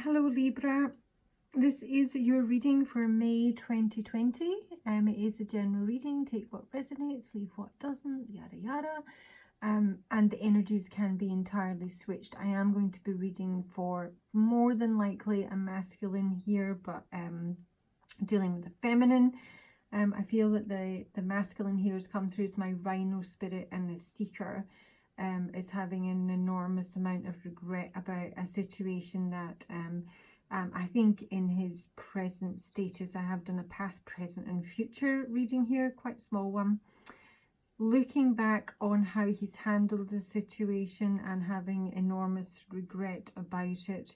Hello Libra, this is your reading for May 2020. It is a general reading, take what resonates, leave what doesn't, yada yada. And the energies can be entirely switched. I am going to be reading for more than likely a masculine here, but dealing with the feminine. I feel that the masculine here has come through as my rhino spirit, and the seeker is having an enormous amount of regret about a situation that I think in his present status, I have done a past, present and future reading here, quite small one, looking back on how he's handled the situation and having enormous regret about it.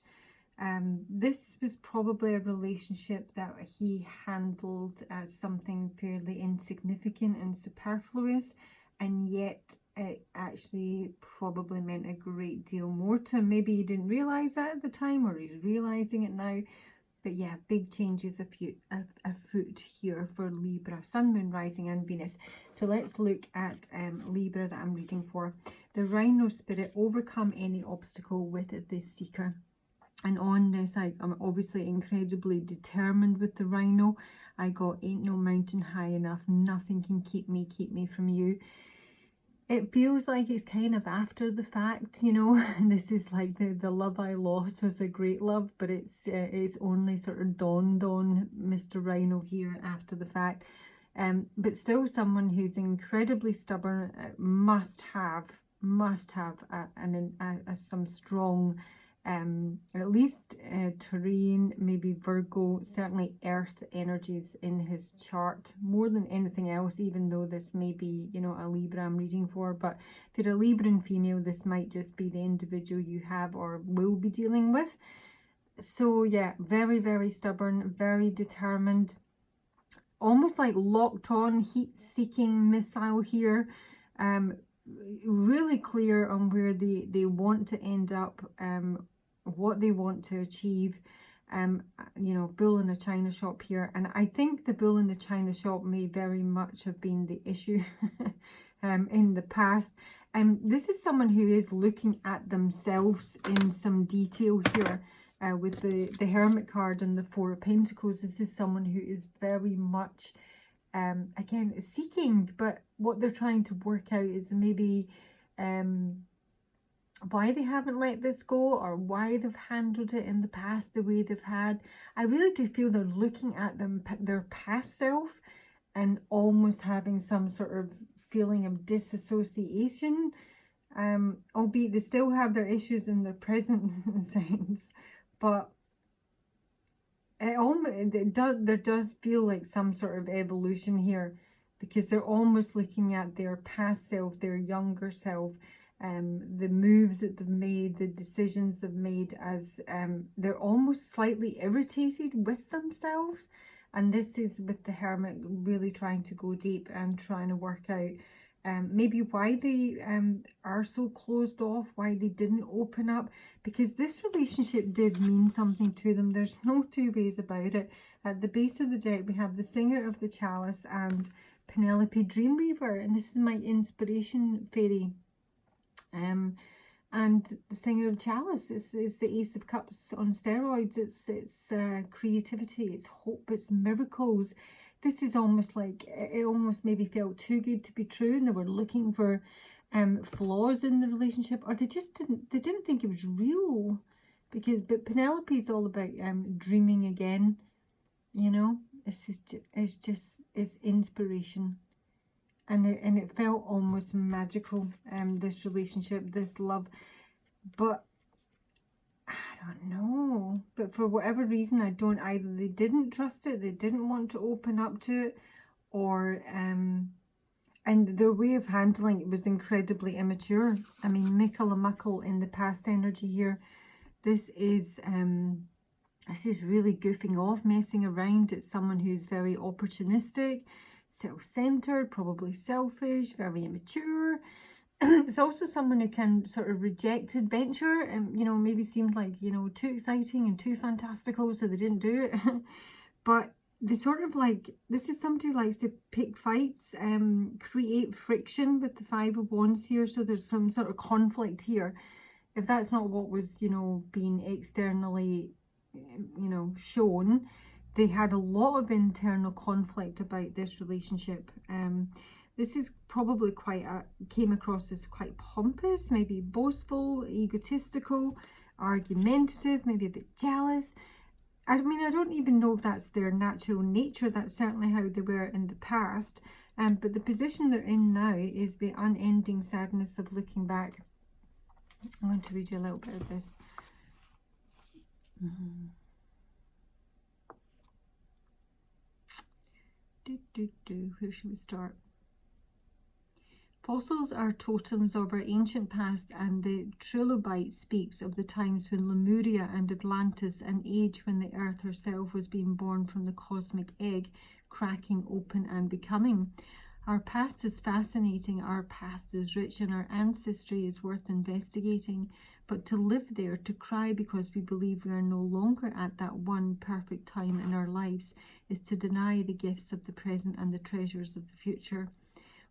This was probably a relationship that he handled as something fairly insignificant and superfluous, and yet it actually probably meant a great deal more to him. Maybe he didn't realize that at the time, or he's realizing it now. But yeah, big changes afoot here for Libra, Sun, Moon, Rising and Venus. So let's look at Libra that I'm reading for. The Rhino Spirit, overcome any obstacle with the Seeker. And on this, I'm obviously incredibly determined with the Rhino. I got ain't no mountain high enough, nothing can keep me from you. It feels like it's kind of after the fact, you know. This is like the love I lost was a great love, but it's only sort of dawned on Mr. Rhino here after the fact. But still someone who's incredibly stubborn, must have some strong at least terrain, maybe Virgo, certainly earth energies in his chart more than anything else, even though this may be, you know, a Libra I'm reading for. But if you're a Libran female, this might just be the individual you have or will be dealing with. So yeah, very, very stubborn, very determined, almost like locked on, heat-seeking missile here. Really clear on where they want to end up, what they want to achieve. You know, bull in a china shop here, and I think the bull in the china shop may very much have been the issue in the past. This is someone who is looking at themselves in some detail here. With the Hermit card and the Four of Pentacles, this is someone who is very much again seeking, but what they're trying to work out is maybe why they haven't let this go, or why they've handled it in the past the way they've had. I really do feel they're looking at their past self and almost having some sort of feeling of disassociation, albeit they still have their issues in their present sense, but there does feel like some sort of evolution here, because they're almost looking at their past self, their younger self, the moves that they've made, the decisions they've made, as they're almost slightly irritated with themselves. And this is with the Hermit really trying to go deep and trying to work out maybe why they are so closed off, why they didn't open up, because this relationship did mean something to them. There's no two ways about it. At the base of the deck, we have the Singer of the Chalice and Penelope Dreamweaver, and this is my inspiration fairy. And the Singer of Chalice is the Ace of Cups on steroids. It's creativity, it's hope, it's miracles. This is almost like, it almost maybe felt too good to be true, and they were looking for flaws in the relationship, or they didn't think it was real. But Penelope is all about dreaming again, you know. It's inspiration. And it felt almost magical, this relationship, this love. But I don't know. But for whatever reason, either they didn't trust it, they didn't want to open up to it, or and their way of handling it was incredibly immature. I mean, mickle a muckle in the past energy here. This is really goofing off, messing around. It's someone who's very opportunistic, self-centered, probably selfish, very immature. It's also someone who can sort of reject adventure, and you know, maybe seemed like, you know, too exciting and too fantastical, so they didn't do it. But they sort of like, this is somebody who likes to pick fights, create friction with the Five of Wands here, so there's some sort of conflict here. If that's not what was, you know, being externally you know, shown. They had a lot of internal conflict about this relationship. This is probably came across as quite pompous, maybe boastful, egotistical, argumentative, maybe a bit jealous. I mean, I don't even know if that's their natural nature. That's certainly how they were in the past. But the position they're in now is the unending sadness of looking back. I'm going to read you a little bit of this. Where should we start? Fossils are totems of our ancient past, and the trilobite speaks of the times when Lemuria and Atlantis, an age when the earth herself was being born from the cosmic egg, cracking open and becoming. Our past is fascinating, our past is rich, and our ancestry is worth investigating. But to live there, to cry because we believe we are no longer at that one perfect time in our lives, is to deny the gifts of the present and the treasures of the future.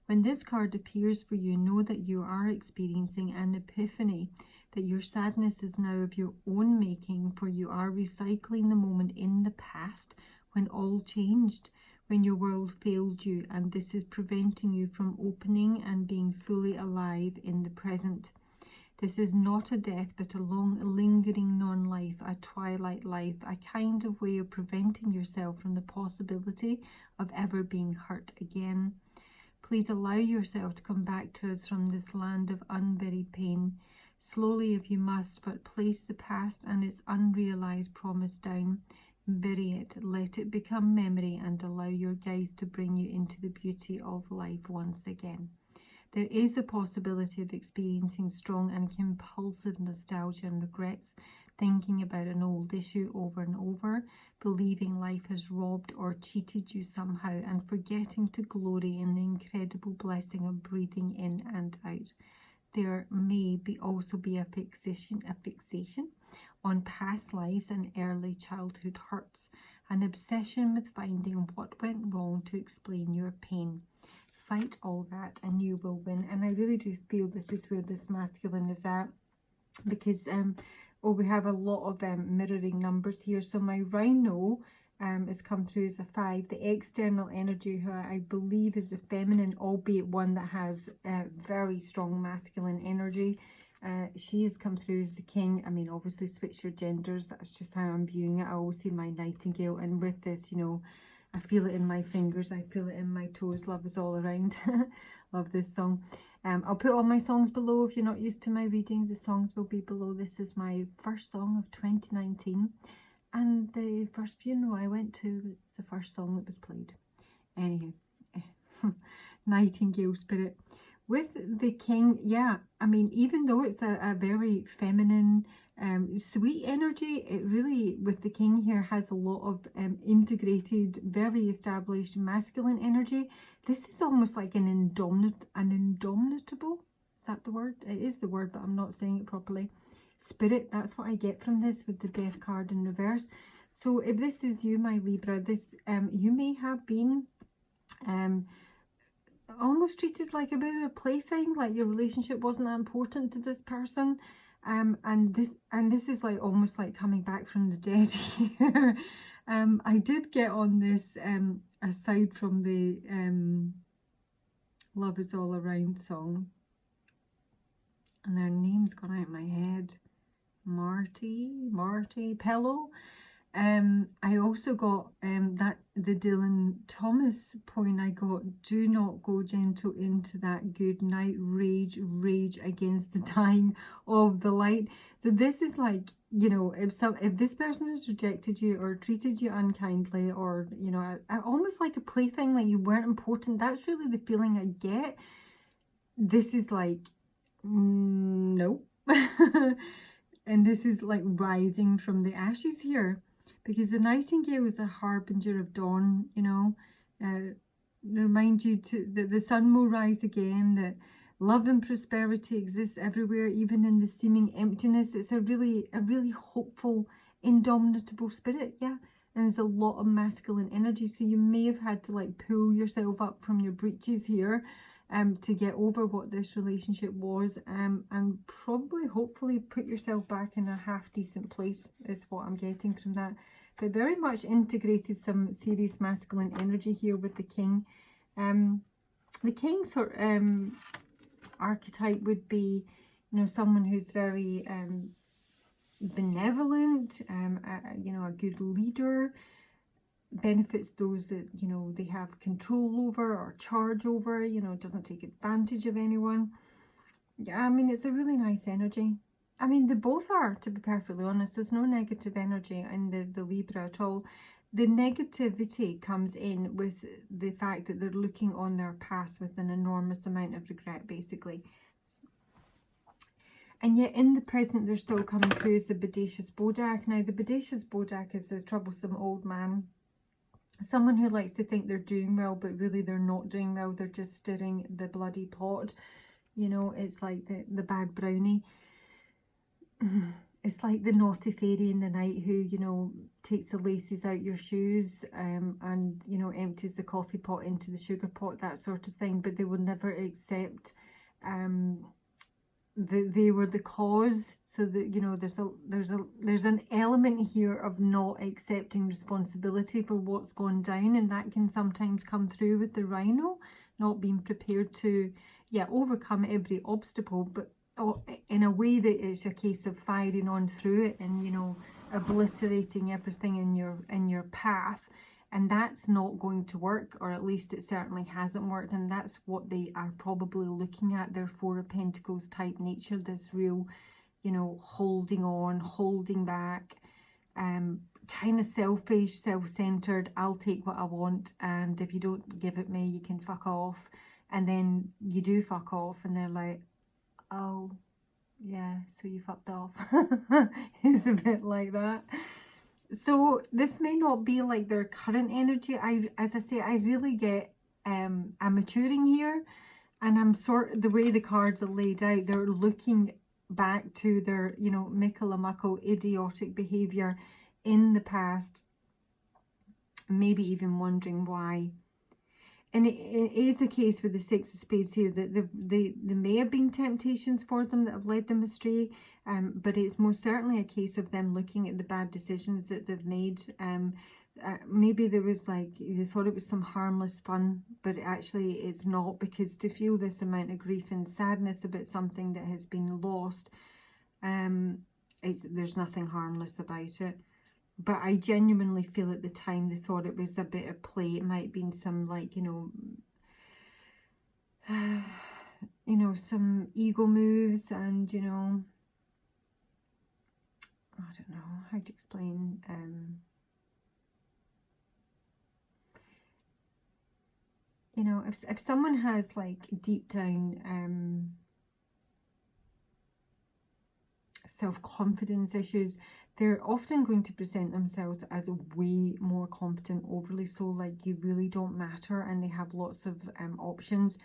When this card appears for you, know that you are experiencing an epiphany, that your sadness is now of your own making, for you are recycling the moment in the past when all changed, when your world failed you, and this is preventing you from opening and being fully alive in the present. This is not a death, but a long, lingering non-life, a twilight life, a kind of way of preventing yourself from the possibility of ever being hurt again. Please allow yourself to come back to us from this land of unburied pain. Slowly if you must, but place the past and its unrealized promise down. Bury it, let it become memory, and allow your guides to bring you into the beauty of life once again. There is a possibility of experiencing strong and compulsive nostalgia and regrets, thinking about an old issue over and over, believing life has robbed or cheated you somehow, and forgetting to glory in the incredible blessing of breathing in and out. There may also be a fixation on past lives and early childhood hurts, an obsession with finding what went wrong to explain your pain. Fight all that and you will win. And I really do feel this is where this masculine is at, because we have a lot of mirroring numbers here. So my rhino has come through as a 5. The external energy, who I believe is the feminine, albeit one that has very strong masculine energy. She has come through as the king. I mean, obviously switch your genders. That's just how I'm viewing it. I always see my nightingale, and with this, you know, I feel it in my fingers. I feel it in my toes. Love is all around. Love this song. I'll put all my songs below. If you're not used to my readings, the songs will be below. This is my first song of 2019. And the first funeral I went to was the first song that was played. Anywho, Nightingale Spirit. With the king, yeah, I mean, even though it's a very feminine, sweet energy, it really, with the king here, has a lot of integrated, very established masculine energy. This is almost like an indomitable, is that the word? It is the word, but I'm not saying it properly. Spirit, that's what I get from this with the death card in reverse. So if this is you, my Libra, this you may have been almost treated like a bit of a plaything, like your relationship wasn't that important to this person, and this is like almost like coming back from the dead here. I did get on this aside from the Love Is All Around song, and their name's gone out of my head. Marty Pello. I also got that the Dylan Thomas poem I got, do not go gentle into that good night, rage against the dying of the light. So this is like, you know, if this person has rejected you or treated you unkindly, or, you know, almost like a plaything, like you weren't important, that's really the feeling I get. This is like, no. And this is like rising from the ashes here. Because the nightingale is a harbinger of dawn, you know, remind you that the sun will rise again, that love and prosperity exists everywhere, even in the seeming emptiness. It's a really hopeful, indomitable spirit, yeah. And there's a lot of masculine energy, so you may have had to like pull yourself up from your breeches here, to get over what this relationship was, and probably, hopefully, put yourself back in a half decent place is what I'm getting from that. But very much integrated some serious masculine energy here with the king. The king sort archetype would be, you know, someone who's very benevolent, you know, a good leader, benefits those that, you know, they have control over or charge over, you know, doesn't take advantage of anyone. Yeah, I mean, it's a really nice energy. I mean, they both are, to be perfectly honest. There's no negative energy in the Libra at all. The negativity comes in with the fact that they're looking on their past with an enormous amount of regret, basically. And yet in the present, they're still coming through as the bodacious Bodak. Now, the bodacious Bodak is a troublesome old man. Someone who likes to think they're doing well, but really they're not doing well. They're just stirring the bloody pot. You know, it's like the bad brownie. It's like the naughty fairy in the night who, you know, takes the laces out your shoes and, you know, empties the coffee pot into the sugar pot, that sort of thing. But they will never accept that they were the cause. So that, you know, there's an element here of not accepting responsibility for what's gone down, and that can sometimes come through with the rhino, not being prepared to, yeah, overcome every obstacle, but in a way that it's a case of firing on through it and, you know, obliterating everything in your path. And that's not going to work, or at least it certainly hasn't worked. And that's what they are probably looking at, their Four of Pentacles type nature, this real, you know, holding on, holding back, kind of selfish, self-centered. I'll take what I want, and if you don't give it me, you can fuck off. And then you do fuck off, and they're like, oh, yeah, so you fucked off. It's a bit like that. So this may not be like their current energy. As I say, I really get I'm maturing here, and I'm the way the cards are laid out, they're looking back to their, you know, Mikalamako idiotic behavior in the past, maybe even wondering why. And it is a case with the Six of Spades here that there may have been temptations for them that have led them astray, but it's most certainly a case of them looking at the bad decisions that they've made. Maybe there was like, they thought it was some harmless fun, but actually it's not, because to feel this amount of grief and sadness about something that has been lost, there's nothing harmless about it. But I genuinely feel at the time they thought it was a bit of play. It might have been some, like, you know, some ego moves, and, you know, I don't know how to explain. You know, if someone has like deep down self-confidence issues, they're often going to present themselves as way more competent, overly so, like you really don't matter, and they have lots of options.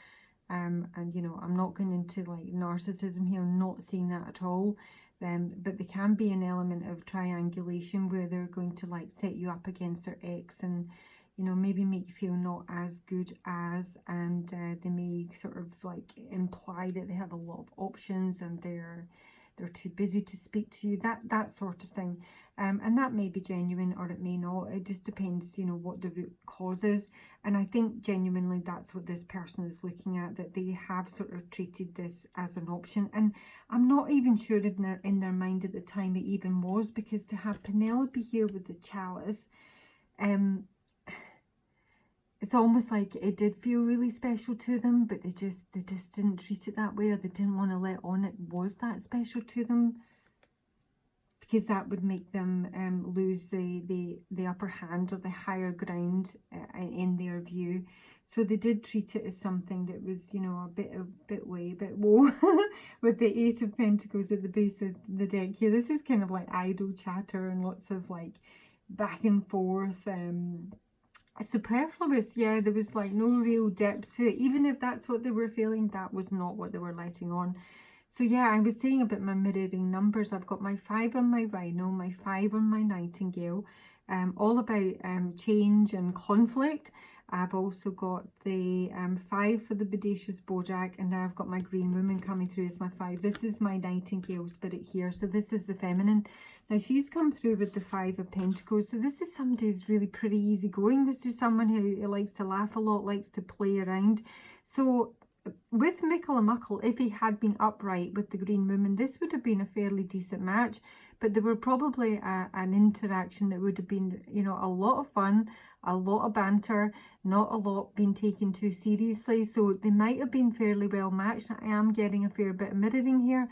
And, you know, I'm not going into like narcissism here, I'm not seeing that at all. But there can be an element of triangulation where they're going to like set you up against their ex, and, you know, maybe make you feel not as good as, and they may sort of like imply that they have a lot of options and they're too busy to speak to you, that sort of thing. And that may be genuine or it may not. It just depends, you know, what the root cause is. And I think genuinely that's what this person is looking at, that they have sort of treated this as an option. And I'm not even sure if in their mind at the time it even was, because to have Penelope here with the chalice, it's almost like it did feel really special to them, but they just didn't treat it that way, or they didn't want to let on it was that special to them, because that would make them lose the upper hand or the higher ground in their view. So they did treat it as something that was, you know, a bit whoa with the Eight of Pentacles at the base of the deck here. This is kind of like idle chatter and lots of like back and forth. Superfluous, yeah, there was like no real depth to it. Even if that's what they were feeling, that was not what they were letting on. So yeah, I was saying about my mirroring numbers. I've got my 5 on my Rhino, my 5 on my Nightingale, all about change and conflict. I've also got the 5 for the Bodacious Bojack, and now I've got my Green Woman coming through as my 5. This is my Nightingale spirit here, so this is the feminine. Now she's come through with the 5 of Pentacles, so this is somebody who's really pretty easygoing. This is someone who likes to laugh a lot, likes to play around. So with Michael Muckle, if he had been upright with the Green Woman, this would have been a fairly decent match, but there were probably an interaction that would have been, you know, a lot of fun, a lot of banter, not a lot being taken too seriously. So they might have been fairly well matched. I am getting a fair bit of mirroring here,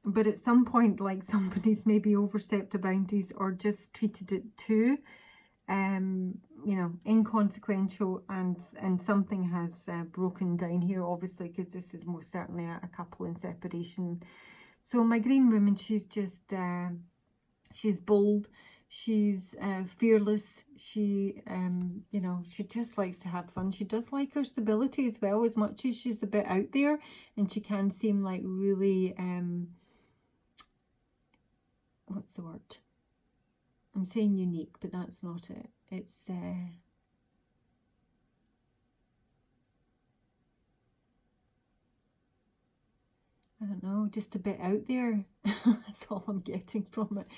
but at some point, like, somebody's maybe overstepped the boundaries or just treated it too you know, inconsequential, and something has broken down here, obviously, because this is most certainly a couple in separation. So my Green Woman, she's just she's bold, she's fearless, she you know, she just likes to have fun. She does like her stability as well, as much as she's a bit out there, and she can seem like really what's the word, I'm saying unique, but that's not it. It's I don't know, just a bit out there. That's all I'm getting from it.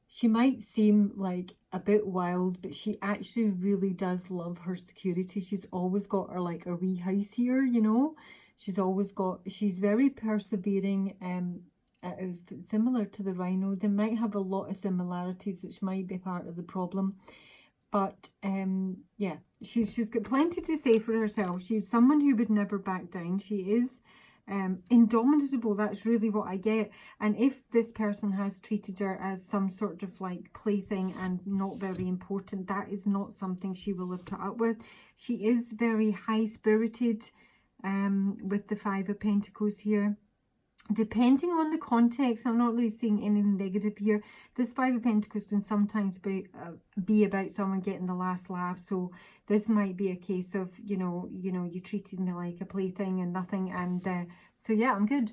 She might seem like a bit wild, but she actually really does love her security. She's always got her, like, a wee house here, you know. She's always got, she's very persevering, similar to the Rhino. They might have a lot of similarities, which might be part of the problem. But yeah, she's got plenty to say for herself. She's someone who would never back down. She is indomitable. That's really what I get. And if this person has treated her as some sort of like plaything and not very important, that is not something she will have put up with. She is very high-spirited with the 5 of Pentacles here. Depending on the context, I'm not really seeing anything negative here. This 5 of Pentacles can sometimes be about someone getting the last laugh. So this might be a case of, you know, you treated me like a plaything and nothing. And so yeah, I'm good.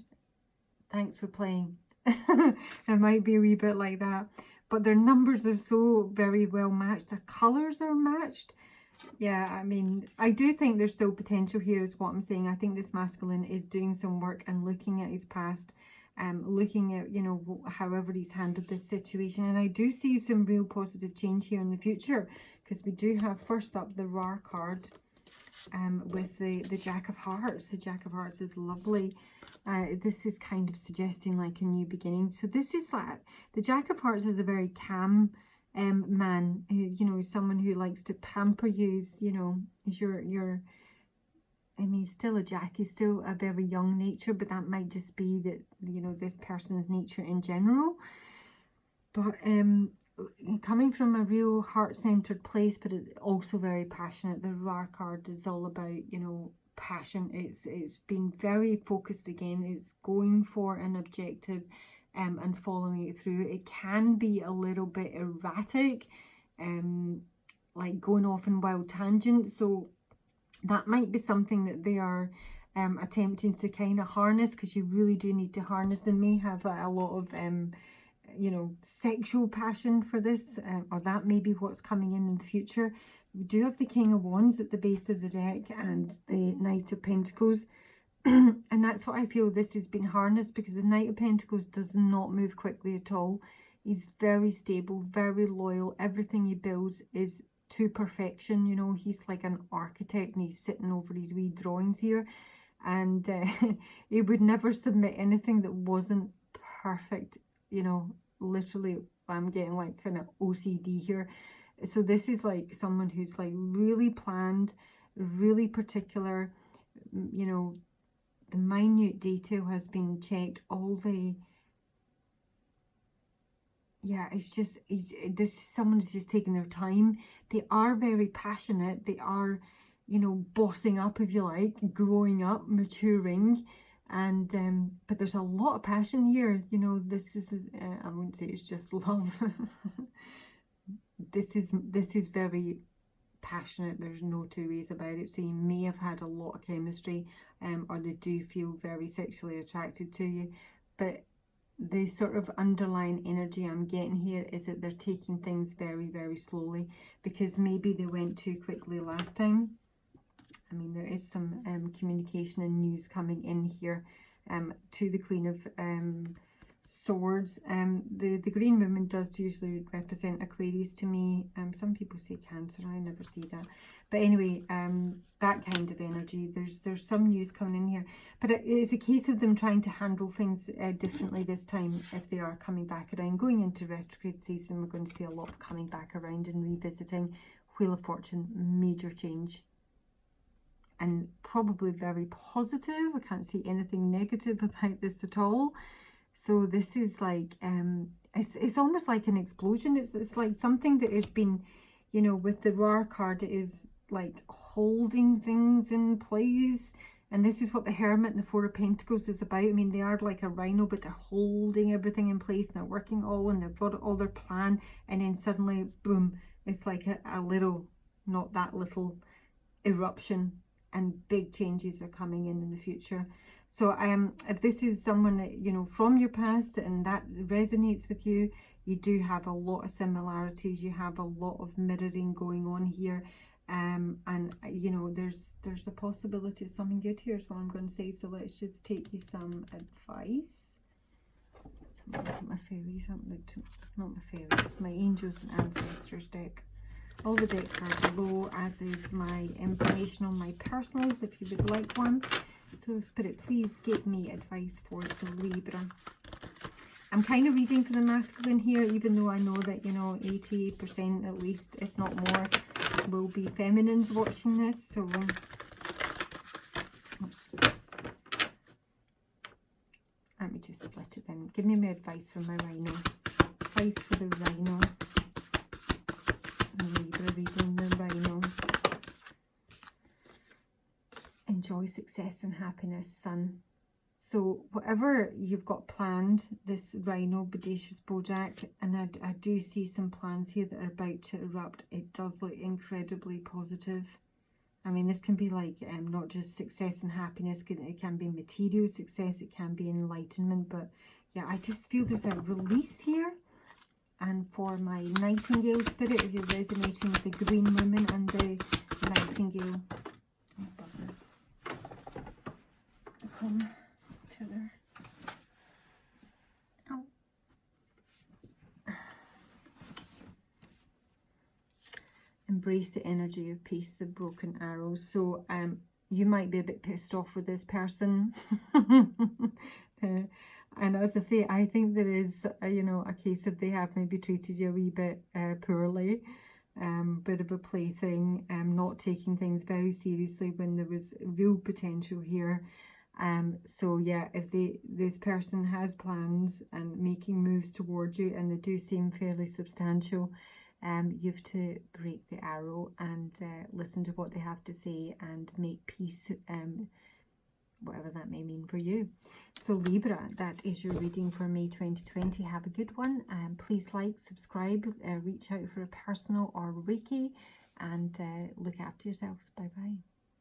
Thanks for playing. It might be a wee bit like that. But their numbers are so very well matched. Their colours are matched. Yeah, I mean, I do think there's still potential here, is what I'm saying. I think this masculine is doing some work and looking at his past, looking at, you know, however he's handled this situation. And I do see some real positive change here in the future, because we do have, first up, the Rar card with the Jack of Hearts. The Jack of Hearts is lovely. This is kind of suggesting like a new beginning. So this is like, the Jack of Hearts is a very calm man, you know, someone who likes to pamper you, you know, is your I mean, he's still a Jack, he's still a very young nature, but that might just be that, you know, this person's nature in general. But coming from a real heart-centered place, but also very passionate. The Rar card is all about, you know, passion. It's been very focused again. It's going for an objective and following it through. It can be a little bit erratic, like going off in wild tangents. So that might be something that they are attempting to kind of harness, because you really do need to harness. They may have a lot of you know, sexual passion for this, or that may be what's coming in the future. We do have the King of Wands at the base of the deck and the Knight of Pentacles. And that's what I feel this has been harnessed, because the Knight of Pentacles does not move quickly at all. He's very stable, very loyal. Everything he builds is to perfection. You know, he's like an architect, and he's sitting over his wee drawings here, and he would never submit anything that wasn't perfect. You know, literally, I'm getting like kind of OCD here. So this is like someone who's like really planned, really particular. You know, the minute detail has been checked. All the, yeah, it's just, this someone is just taking their time. They are very passionate. They are, you know, bossing up, if you like, growing up, maturing. And but there's a lot of passion here. You know, this is I wouldn't say it's just love. this is very passionate. There's no two ways about it. So you may have had a lot of chemistry, or they do feel very sexually attracted to you, but the sort of underlying energy I'm getting here is that they're taking things very, very slowly, because maybe they went too quickly last time. I mean, there is some communication and news coming in here to the Queen of Swords. The green woman does usually represent Aquarius to me. Some people say Cancer, I never see that. But anyway, that kind of energy. There's some news coming in here, but it's a case of them trying to handle things differently this time if they are coming back around. Going into retrograde season, we're going to see a lot of coming back around and revisiting. Wheel of Fortune, major change. And probably very positive. I can't see anything negative about this at all. So this is like, it's almost like an explosion. It's like something that has been, you know, with the Ra card, it is like holding things in place. And this is what the Hermit and the Four of Pentacles is about. I mean, they are like a rhino, but they're holding everything in place and they're working all, and they've got all their plan. And then suddenly, boom, it's like a little, not that little eruption, and big changes are coming in the future. So if this is someone that, you know, from your past and that resonates with you, you do have a lot of similarities. You have a lot of mirroring going on here. And you know, there's a possibility of something good here is what I'm going to say. So let's just take you some advice. Look at my fairies. I haven't looked at, not my fairies, my angels and ancestors deck. All the decks are below, as is my information on my personals if you would like one. So Spirit, please give me advice for the Libra. I'm kind of reading for the masculine here, even though I know that, you know, 80% at least, if not more, will be feminines watching this. So let me just split it then. Give me my advice for my rhino. Advice for the rhino. Libra reading the rhino. Enjoy success and happiness, son. So whatever you've got planned, this rhino, Bodacious Bojack, and I do see some plans here that are about to erupt. It does look incredibly positive. I mean, this can be like not just success and happiness, it can be material success, it can be enlightenment, but yeah, I just feel there's a release here. And for my Nightingale Spirit, if you're resonating with the Green Woman and the Nightingale, come to there. Oh. Embrace the energy of peace, the broken arrows. So you might be a bit pissed off with this person. And as I say, I think there is, you know, a case of they have maybe treated you a wee bit poorly. Bit of a plaything, not taking things very seriously when there was real potential here. So yeah, if this person has plans and making moves towards you, and they do seem fairly substantial, you have to break the arrow and listen to what they have to say and make peace, whatever that may mean for you. So Libra, that is your reading for May 2020. Have a good one. Please like, subscribe, reach out for a personal or Reiki, and look after yourselves. Bye bye.